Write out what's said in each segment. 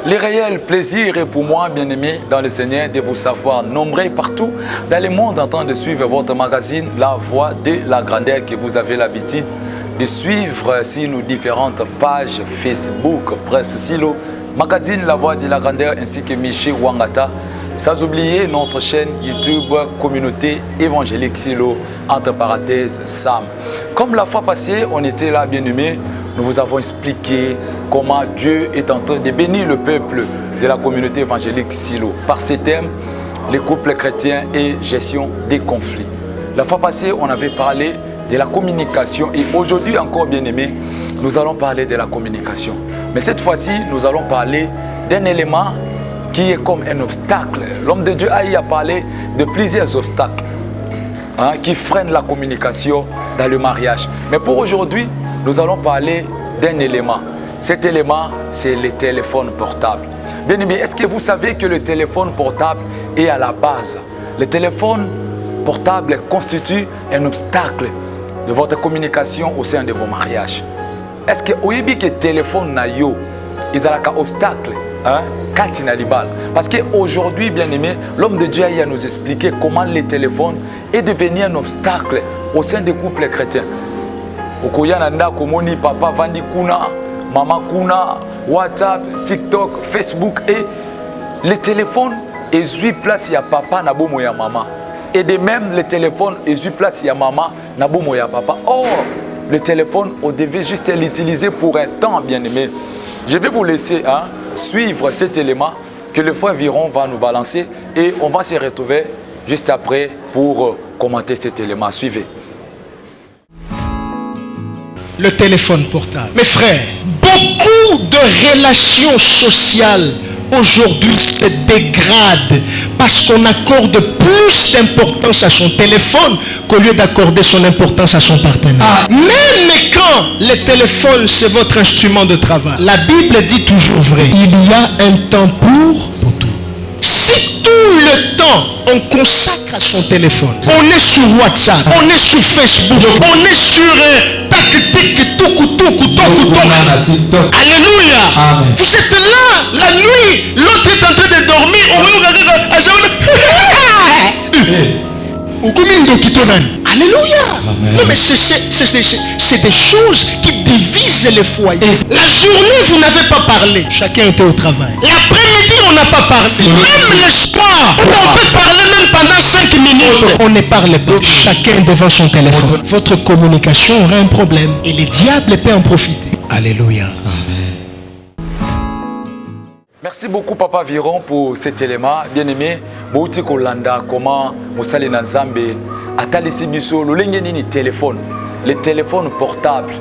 Le réel plaisir est pour moi, bien-aimé, dans le Seigneur, de vous savoir nombreux partout dans le monde en train de suivre votre magazine, La Voix de la Grandeur, que vous avez l'habitude de suivre sur nos différentes pages Facebook, Presse Silo, magazine La Voix de la Grandeur, ainsi que Miché Wangata. Sans oublier notre chaîne YouTube, Communauté Évangélique Silo, entre parenthèses, Sam. Comme la fois passée, on était là, bien-aimé, nous vous avons expliqué comment Dieu est en train de bénir le peuple de la communauté évangélique Silo par ces thèmes, les couples chrétiens et gestion des conflits. La fois passée, on avait parlé de la communication et aujourd'hui encore, bien-aimé, nous allons parler de la communication. Mais cette fois-ci, nous allons parler d'un élément qui est comme un obstacle. L'homme de Dieu a parlé de plusieurs obstacles qui freinent la communication dans le mariage. Mais pour aujourd'hui, nous allons parler d'un élément. Cet élément, c'est le téléphone portable. Bien aimé, est-ce que vous savez que le téléphone portable est à la base? Le téléphone portable constitue un obstacle de votre communication au sein de vos mariages. Est-ce que vous savez que le téléphone n'a yo, il y a un obstacle? Parce qu'aujourd'hui, bien aimé, l'homme de Dieu a nous expliqué comment le téléphone est devenu un obstacle au sein des couples chrétiens. Okoyananda komoni papa vandi kuna, mama kuna, WhatsApp, TikTok, Facebook et le téléphone est 8 place ya papa na bomo ya maman. Et de même le téléphone est 8 place ya maman na bomo ya papa. Or, le téléphone, on devait juste l'utiliser pour un temps, bien aimé. Je vais vous laisser suivre cet élément que le frère Viron va nous balancer et on va se retrouver juste après pour commenter cet élément. Suivez. Le téléphone portable. Mes frères, beaucoup de relations sociales aujourd'hui se dégradent parce qu'on accorde plus d'importance à son téléphone qu'au lieu d'accorder son importance à son partenaire. Même quand le téléphone c'est votre instrument de travail, la Bible dit toujours vrai. Il y a un temps pour tout. Si tout le temps on consacre à son téléphone, on est sur WhatsApp, on est sur Facebook, on est sur Alléluia. Amen. Vous êtes là la nuit, l'autre est en train de dormir, Alléluia. Amen. Non mais c'est des choses qui divisent les foyers. La journée vous n'avez pas parlé, chacun était au travail. L'après-midi on n'a pas parlé. Même le soir, on peut parler même pendant 5 minutes. On ne parle pas, chacun devant son téléphone. Votre communication aura un problème et le diable peut en profiter. Alléluia. Amen. Merci beaucoup Papa Viron pour cet élément. Bien-aimé, Bouti Kolanda, comment Moussali Nazambe a talissé biso le téléphone. Le téléphone portable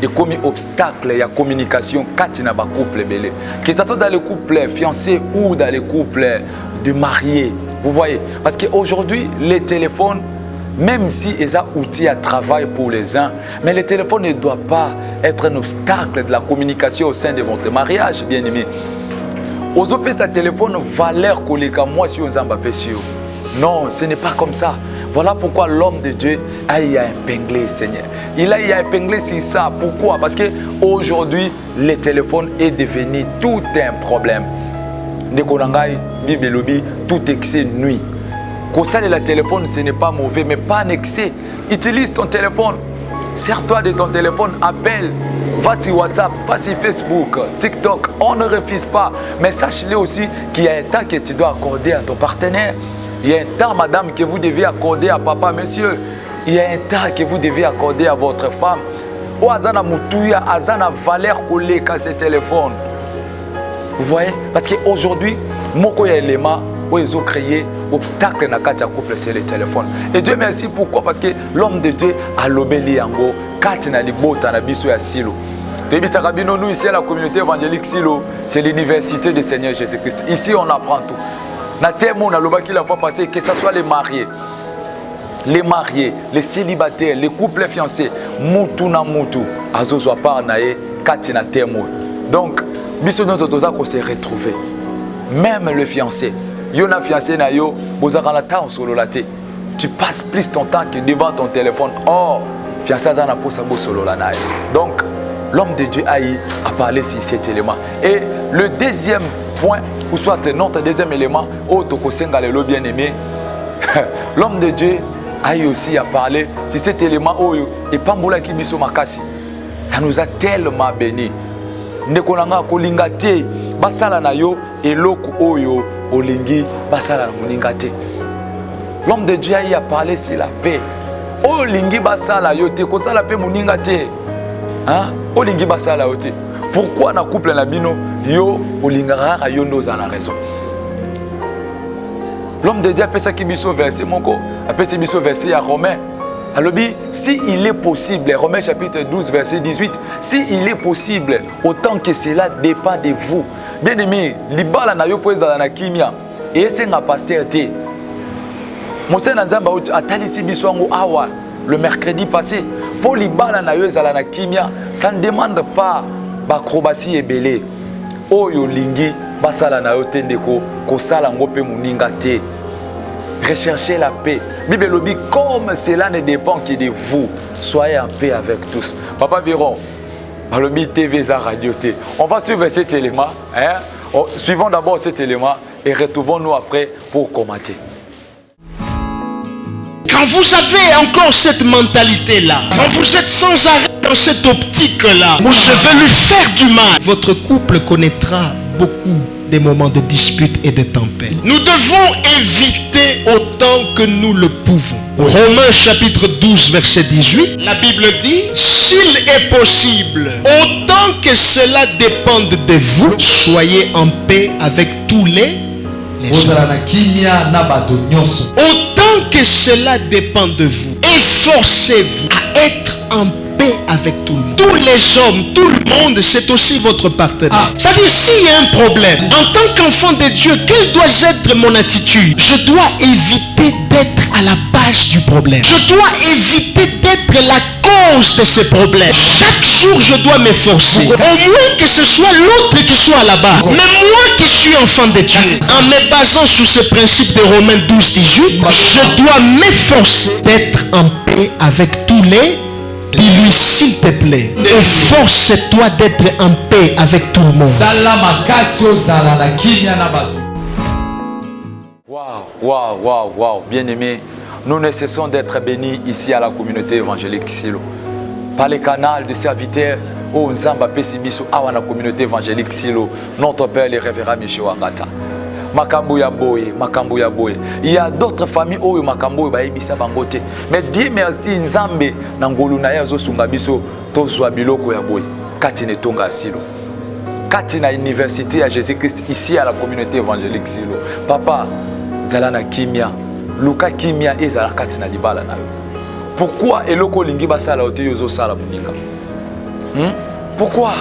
est comme obstacle à la communication katina ba couple belé. Que ce soit dans les couples fiancés ou dans les couples de mariés. Vous voyez, parce qu'aujourd'hui, les téléphones, même si ils ont outils à travail pour les uns, mais le téléphone ne doit pas être un obstacle de la communication au sein de votre mariage, bien-aimé. Aux opés, sa téléphone valeur collègue moi si on s'en va sûr. Non, ce n'est pas comme ça. Voilà pourquoi l'homme de Dieu a épinglé, Seigneur. Il a épinglé sur ça. Pourquoi? Parce qu'aujourd'hui, le téléphone est devenu tout un problème. Tout excès nuit. Quand ça le téléphone, ce n'est pas mauvais, mais pas un excès. Utilise ton téléphone. Sers-toi de ton téléphone, appelle. Va sur WhatsApp, va sur Facebook, TikTok. On ne refuse pas. Mais sache-le aussi qu'il y a un temps que tu dois accorder à ton partenaire. Il y a un temps, madame, que vous devez accorder à papa, monsieur. Il y a un temps que vous devez accorder à votre femme. Ou azana mutuya, azana valeur collée à ce téléphone. Vous voyez? Parce qu'aujourd'hui, moko ya élément où ils ont créé obstacle dans le couple, c'est le téléphone. Et Dieu merci pourquoi? Parce que l'homme de Dieu a l'obéli yango, katina libota na biso ya silo. Nous ici à la communauté évangélique Silo, c'est l'université du Seigneur Jésus-Christ. Ici on apprend tout. Na témoin na loba qui la fois passée, que ce soit les mariés, les célibataires, les couples fiancés, mutu na mutu, azozo par nae katina témoin. Donc biso nous autoza qu'on s'est retrouvés. Même le fiancé, yona fiancé na yo, bozakana ta solo laté. Tu passes plus ton temps que devant ton téléphone. Oh, fiancé za na posa bo solo la nae. Donc l'homme de Dieu a parlé sur cet élément. Et le deuxième point, ou soit notre deuxième élément, bien aimé. L'homme de Dieu a eu aussi à parler si cet élément et Pambola qui biso makasi. Ça nous a tellement béni. Ndekolanga kolingate basala na yo eloko oyo olingi basala na moningate. L'homme de Dieu a eu à parler sur la paix. Olingi basala yo te ko sala paix moningate. Hein? Olingi basala yo te. Pourquoi na couple na bino yo olingara yo ndo za na raison. L'homme de Dieu appelle ça qui biso verset moko, appelle ça biso verset à Romains. Alors, si il est possible, Romains chapitre 12, verset 18, si il est possible, autant que cela dépend de vous. Bien aimé, libala na yo poeza na kimia, et c'est un pasteur te. Monseigneur Nzamba atalisi biso ngo awa le mercredi passé, pour libala na yo zala na kimia, ça ne demande pas d'acrobatie et belé. Oyo lingi basala na yo tendeko ko sala ngo pe muninga te. Recherchez la paix. Bible lobby, comme cela ne dépend que de vous, soyez en paix avec tous. Papa Biron, lobby TV za radio T. On va suivre cet élément. Hein? Suivons d'abord cet élément et retrouvons-nous après pour commenter. Quand vous avez encore cette mentalité-là, quand vous êtes sans arrêt dans cette optique-là, je vais lui faire du mal, votre couple connaîtra beaucoup des moments de dispute et de tempête. Nous devons éviter autant que nous le pouvons. Romains chapitre 12 verset 18, la Bible dit, s'il est possible, autant que cela dépende de vous, soyez en paix avec tous les hommes. Autant que cela dépend de vous, efforcez-vous à être en paix avec tout le monde. Tous les hommes, tout le monde, c'est aussi votre partenaire. C'est-à-dire, s'il y a un problème, en tant qu'enfant de Dieu, quelle doit être mon attitude? Je dois éviter d'être à la base du problème. Je dois éviter d'être la cause de ce problème. Chaque jour, je dois m'efforcer. Au moins que ce soit l'autre qui soit à la base. Mais moi qui suis enfant de Dieu, en me basant sur ce principe de Romains 12, 18, je dois m'efforcer d'être en paix avec tous les. Dis-lui, s'il te plaît, efforce-toi d'être en paix avec tout le monde. Waouh, bien aimé, nous ne cessons d'être bénis ici à la communauté évangélique Silo. Par les canaux de serviteurs, au Nzamba Pesibiso, à la communauté évangélique Silo, notre père, le révérend Michel Wangata. Makambo ya boye. Il y a d'autres familles où makambo ba ebisa bangote. Mais Dieu merci Nzambe na ngolu na yazo sunga biso tozwa biloko ya boye. Kati ne tonga Silo. Kati na université à Jésus-Christ ici à la communauté évangélique Silo. Papa zalana kimia, luka kimia ezala kati na libala na yo. Pourquoi eloko lingi basala ote yozo sala muninga? Pourquoi?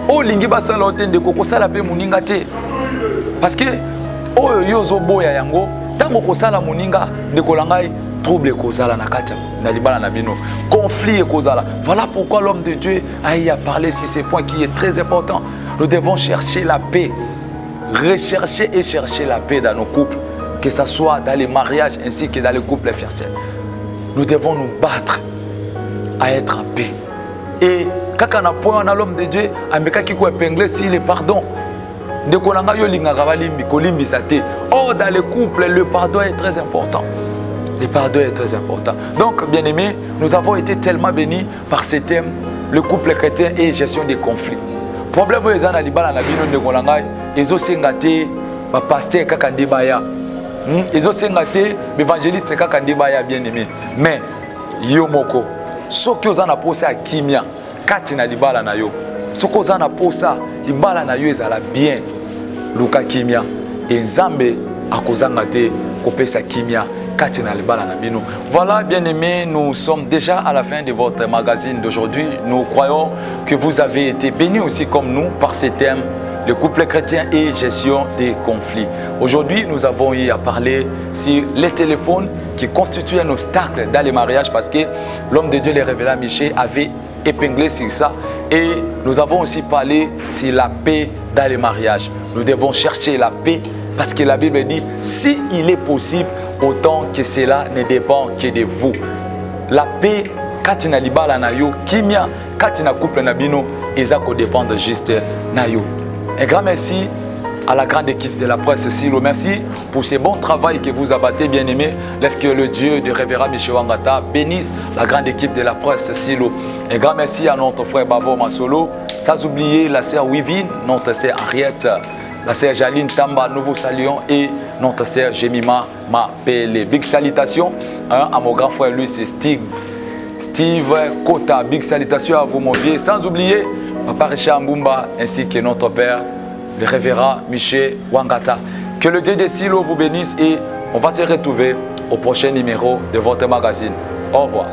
O lingi basala ote ndeko ko sala pe muninga te. Parce que oyo yozo boya yango tango kosala moninga ndekolangai trouble kozala na kati na libala na bino conflit kozala. Voilà pourquoi l'homme de Dieu a eu à parler sur ce point qui est très important. Nous devons chercher la paix, rechercher et chercher la paix dans nos couples, que ce soit dans les mariages ainsi que dans les couples fiancés. Nous devons nous battre à être en paix. Et quand on a point à l'homme de Dieu, ameka qui ko épingler si le pardon. Or, dans le couple, le pardon est très important. Le pardon est très important. Donc, bien aimés, nous avons été tellement bénis par ce thème, le couple chrétien et gestion des conflits. Problème où les gens ils ont singate, pasteur kakandibaya, ils ont singate, évangéliste kakandibaya, bien aimé. Mais, yomoko, ce que vous en avez posé à kimia, katina libala na yo. Ce que vous en avez posé, libala na yo ezala bien. Luka kimia et Nzambe akozangate kopesa kimia katina libala na bino. Voilà, bien aimés, nous sommes déjà à la fin de votre magazine d'aujourd'hui. Nous croyons que vous avez été bénis aussi comme nous par ces thèmes, le couple chrétien et gestion des conflits. Aujourd'hui, nous avons eu à parler sur les téléphones qui constituent un obstacle dans les mariages parce que l'homme de Dieu, le révérend Michel, avait épinglé sur ça. Et nous avons aussi parlé sur la paix dans les mariages. Nous devons chercher la paix parce que la Bible dit si il est possible, autant que cela ne dépend que de vous. La paix, katina libala na yo, kimia, katina couple na bino, ezako dépendre juste na yo. Un grand merci à la grande équipe de la presse Silo. Merci pour ce bon travail que vous abattez, bien-aimés. Laisse que le Dieu de Révérend Michel Wangata bénisse la grande équipe de la presse Silo. Un grand merci à notre frère Bavo Masolo, sans oublier la sœur Wivine, notre sœur Henriette, la sœur Jaline Tamba, nous vous saluons, et notre sœur Jemima Mapele. Big salutations à mon grand frère, lui c'est Steve Kota. Big salutations à vous, mon vieux. Sans oublier Papa Richard Mbumba ainsi que notre père, le révérend Michel Wangata. Que le Dieu des Silo vous bénisse et on va se retrouver au prochain numéro de votre magazine. Au revoir.